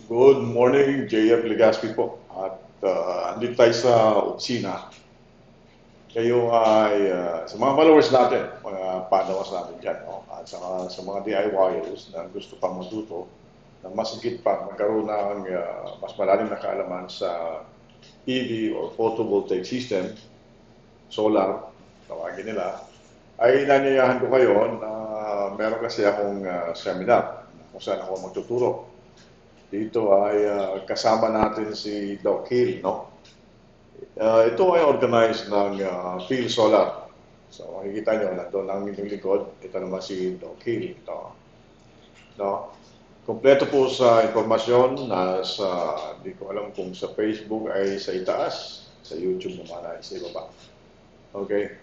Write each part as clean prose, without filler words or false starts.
Good morning, JF Legaspi po. At andito tayo sa opisina. Kayo ay, sa mga followers natin, mga followers natin dyan, no? At sa mga DIYers na gusto pang matuto, na mas higit pa magkaroon ng mas malalim na kaalaman sa PV or photovoltaic system, solar, tawagin nila, ay nanyayahan ko kayo na meron kasi akong seminar kung saan ako magtuturo. Dito ay kasama natin si Doc Hill, no? Ito ay organized ng Phil Solar. So makikita nyo, nandun ang inyong likod. Ito naman si Doc Hill. No? Kompleto po sa informasyon na sa, di ko alam kung sa Facebook ay sa itaas, sa YouTube naman ay sa ibaba. Okay.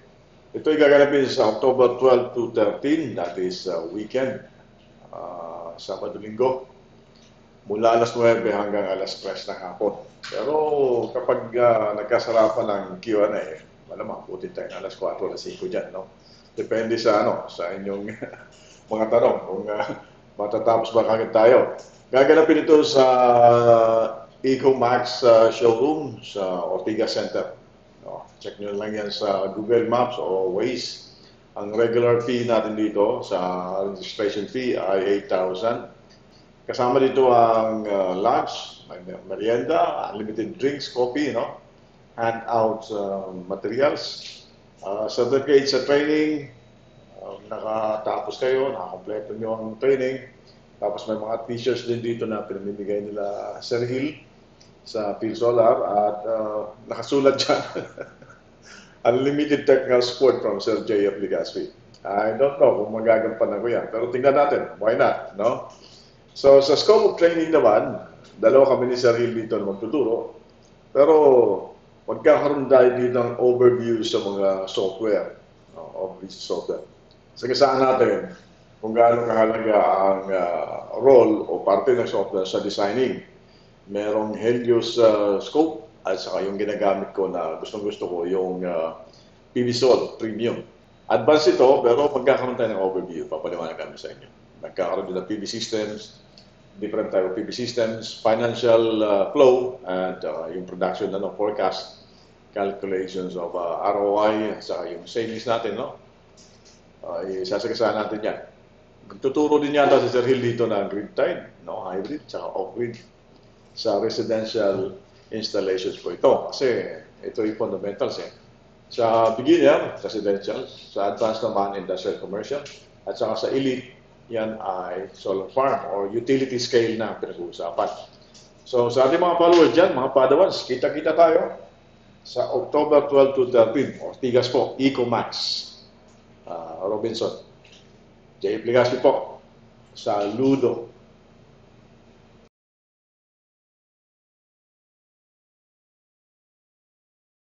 Ito ay gaganapin sa October 12 to 13, that is weekend, Sabado-Linggo, mula alas 9 hanggang alas 3 ng hapon. Pero kapag nagkasarapan ng Q&A, malamang putin tayo alas 4, alas 5 dyan, no? Depende sa sa inyong mga tanong kung matatapos ba kagad tayo. Gaganapin ito sa EcoMax showroom sa Ortigas Center. No? Check nyo lang yan sa Google Maps o Waze. Ang regular fee natin dito sa registration fee ay 8,000. Kasama dito ang lunch, merienda, unlimited drinks, coffee, no? Handout materials, certificate sa training, nakatapos kayo, nakakompleto nyo ang training. Tapos may mga t-shirts din dito na pinamimigay nila Sir Hill sa Phil Solar at nakasulat dyan. Unlimited technical support from Sir JF Legaspi. I don't know kung magagampanan ko yan, pero tingnan natin, why not, no? So, sa scope of training naman, dalawa kami ni Sir Hill dito na magtuturo. Pero, magkakaroon tayo dito ng overview sa mga software, of this software. Sagasaan natin kung gaano kahalaga ang role o parte ng software sa designing. Merong Helios scope at saka yung ginagamit ko na gustong-gusto ko yung PVSol Premium. Advanced ito, pero magkakaroon tayo ng overview. Papaliwanag kami sa inyo. Nagkakaroon din ng PV systems, different type of PV systems, financial flow, and yung production forecast, calculations of ROI, saka yung savings natin, no? Isasagasaan natin yan. Tuturo din yata si Sir Hill dito na grid tied, no? Hybrid, saka off-grid sa residential installations po ito. Kasi ito yung fundamentals eh. Sa beginner, residential, sa advanced naman, industrial commercial, at saka sa elite, yan ay solar farm or utility scale na pinag-uusapan. So sa ating mga followers dyan, mga padawans, kita-kita tayo sa October 12 to 13, Ortigas po, EcoMax, Robinson. J. Legaspi po, sa Ludo.